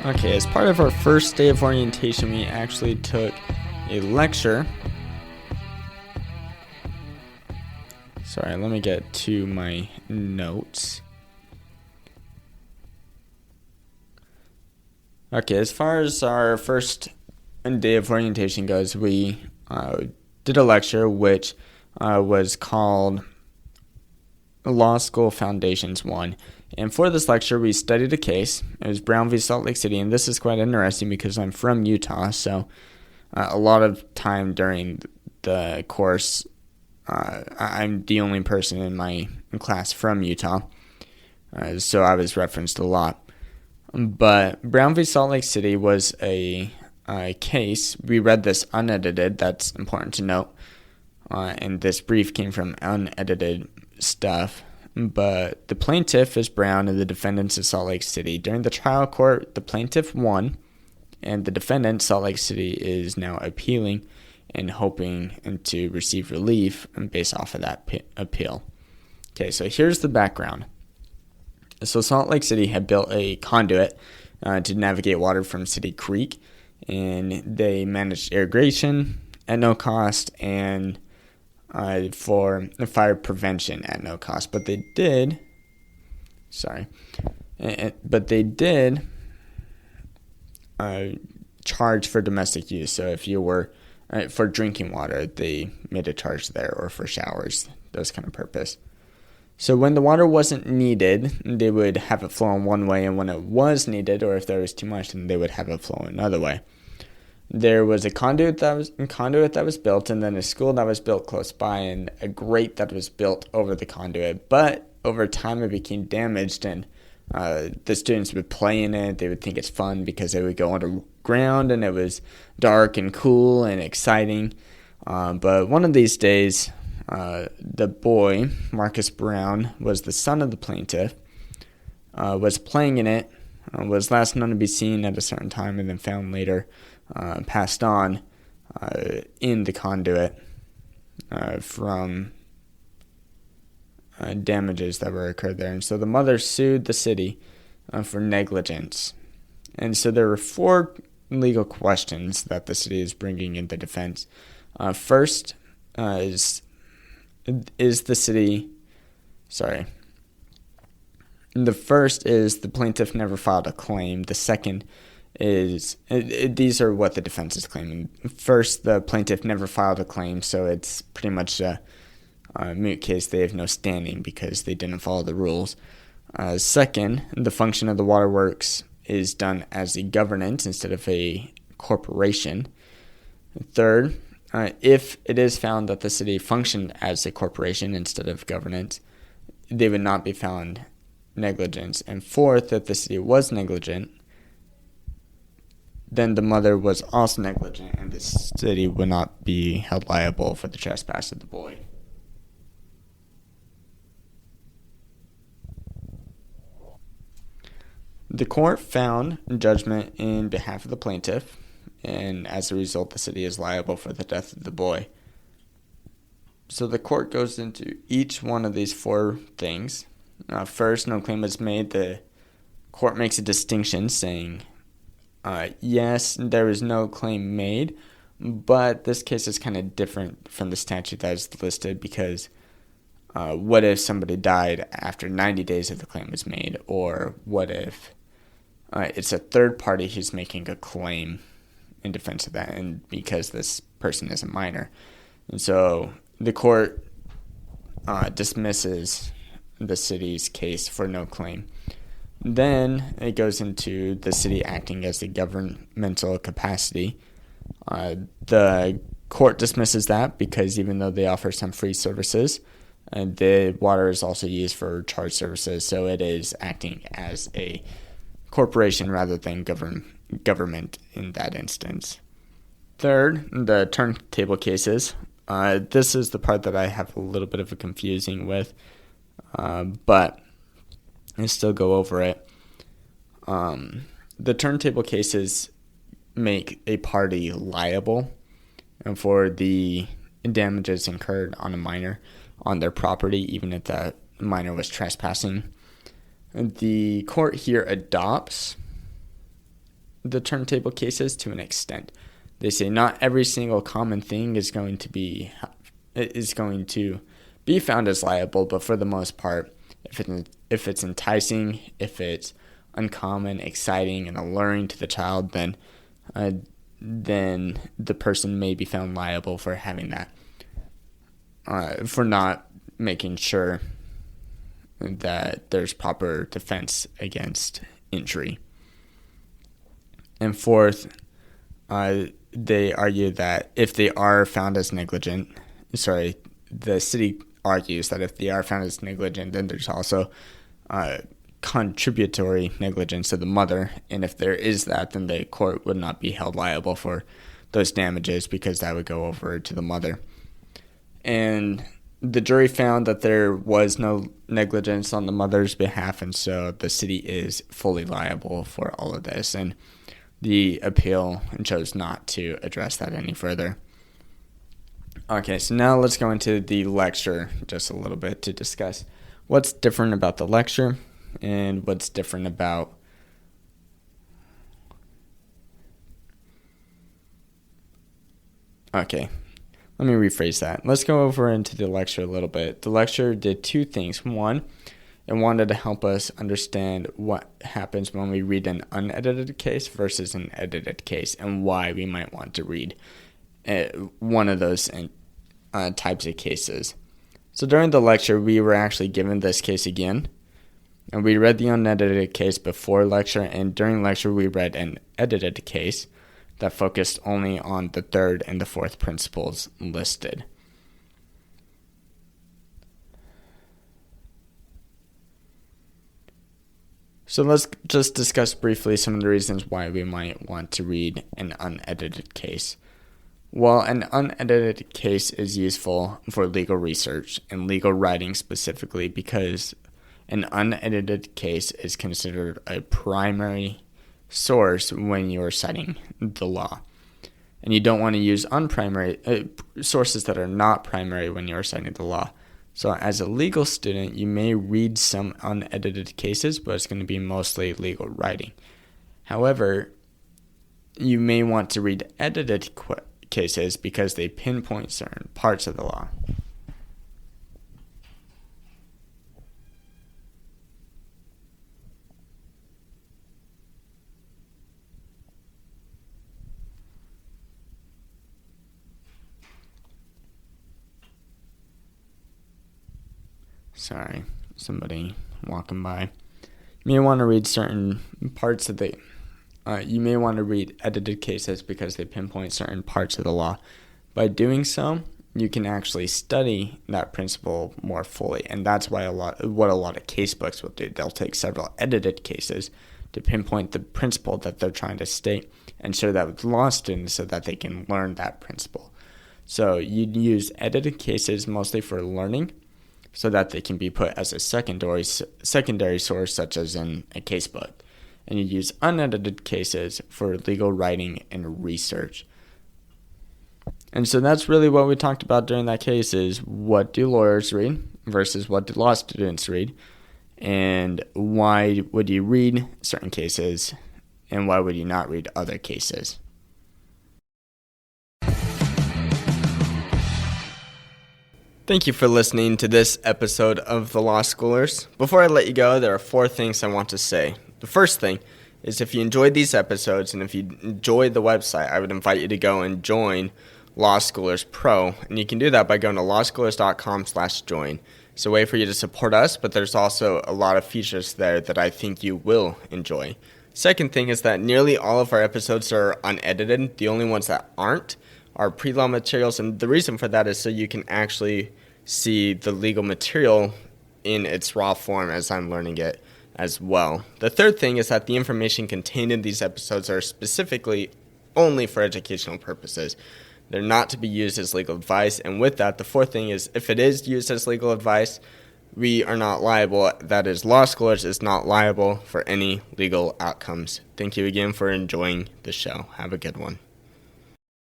Okay, as part of our first day of orientation, we actually took a lecture. Sorry, let me get to my notes. Okay, as far as our first day of orientation goes, we did a lecture which was called Law School Foundations 1. And for this lecture, we studied a case. It was Brown v. Salt Lake City, and this is quite interesting because I'm from Utah, so a lot of time during the course, I'm the only person in my class from Utah, so I was referenced a lot. But Brown v. Salt Lake City was a case. We read this unedited. That's important to note. And this brief came from unedited stuff. But the plaintiff is Brown and the defendant is Salt Lake City. During the trial court, the plaintiff won, and the defendant, Salt Lake City, is now appealing and hoping to receive relief based off of that appeal. Okay, so here's the background. So Salt Lake City had built a conduit to navigate water from City Creek, and they managed irrigation at no cost and for fire prevention at no cost. But they did charge for domestic use. So if you were for drinking water, they made a charge there, or for showers, those kind of purpose. So when the water wasn't needed, they would have it flow in one way, and when it was needed, or if there was too much, then they would have it flow another way. There was a conduit that was built, and then a school that was built close by, and a grate that was built over the conduit. But over time, it became damaged, and the students would play in it. They would think it's fun because they would go underground, and it was dark and cool and exciting. But one of these days, the boy, Marcus Brown, was the son of the plaintiff, was playing in it, was last known to be seen at a certain time, and then found later passed on in the conduit from damages that were occurred there. And so the mother sued the city for negligence. And so there were 4 legal questions that the city is bringing in the defense. First is the city... Sorry. The first is the plaintiff never filed a claim. The second is... these are what the defense is claiming. First, the plaintiff never filed a claim, so it's pretty much a moot case. They have no standing because they didn't follow the rules. Second, the function of the waterworks is done as a governance instead of a corporation. Third, if it is found that the city functioned as a corporation instead of governance, they would not be found negligence. And fourth, if the city was negligent, then the mother was also negligent, and the city would not be held liable for the trespass of the boy. The court found judgment in behalf of the plaintiff, and as a result, the city is liable for the death of the boy. So the court goes into each one of these 4 things. First, no claim was made. The court makes a distinction saying, yes, there is no claim made, but this case is kind of different from the statute that is listed because what if somebody died after 90 days of the claim was made, or what if it's a third party who's making a claim in defense of that, and because this person is a minor. And so the court dismisses the city's case for no claim. Then it goes into the city acting as the governmental capacity. The court dismisses that because even though they offer some free services, the water is also used for charge services, so it is acting as a corporation rather than government in that instance. Third, the turntable cases. This is the part that I have a little bit of a confusing with, but I still go over it. The turntable cases make a party liable for the damages incurred on a minor on their property, even if the minor was trespassing. The court here adopts the turntable cases to an extent. They say not every single common thing is going to be found as liable, but for the most part, if it's enticing, if it's uncommon, exciting, and alluring to the child, then the person may be found liable for having that, for not making sure that there's proper defense against injury. And fourth, they argue that if they are found as negligent, the city argues that if they are found as negligent, then there's also contributory negligence to the mother, and if there is that, then the court would not be held liable for those damages because that would go over to the mother. And the jury found that there was no negligence on the mother's behalf, and so the city is fully liable for all of this, and the appeal chose not to address that any further. Okay, so now let's go into the lecture just a little bit to discuss what's different about the lecture and what's different about Okay, let me rephrase that. Let's go over into the lecture a little bit. The lecture did two things. One, it wanted to help us understand what happens when we read an unedited case versus an edited case and why we might want to read one of those types of cases. So during the lecture, we were actually given this case again, and we read the unedited case before lecture, and during lecture, we read an edited case that focused only on the third and the fourth principles listed. So let's just discuss briefly some of the reasons why we might want to read an unedited case. Well, an unedited case is useful for legal research and legal writing specifically because an unedited case is considered a primary source when you're citing the law. And you don't want to use sources that are not primary when you're citing the law. So as a legal student, you may read some unedited cases, but it's going to be mostly legal writing. However, you may want to read edited cases because they pinpoint certain parts of the law. Sorry, somebody walking by. You may want to read certain parts of you may want to read edited cases because they pinpoint certain parts of the law. By doing so, you can actually study that principle more fully, and that's why a lot of case books will do. They'll take several edited cases to pinpoint the principle that they're trying to state and share that with law students so that they can learn that principle. So you'd use edited cases mostly for learning, so that they can be put as a secondary source, such as in a casebook. And you use unedited cases for legal writing and research. And so that's really what we talked about during that case is what do lawyers read versus what do law students read, and why would you read certain cases and why would you not read other cases. Thank you for listening to this episode of The Law Schoolers. Before I let you go, there are 4 things I want to say. The first thing is if you enjoyed these episodes and if you enjoyed the website, I would invite you to go and join Law Schoolers Pro. And you can do that by going to lawschoolers.com/join. It's a way for you to support us, but there's also a lot of features there that I think you will enjoy. Second thing is that nearly all of our episodes are unedited. The only ones that aren't are pre-law materials, and the reason for that is so you can actually see the legal material in its raw form as I'm learning it as well. The third thing is that the information contained in these episodes are specifically only for educational purposes. They're not to be used as legal advice, and with that, the fourth thing is if it is used as legal advice, we are not liable. That is, Law Schoolers is not liable for any legal outcomes. Thank you again for enjoying the show. Have a good one.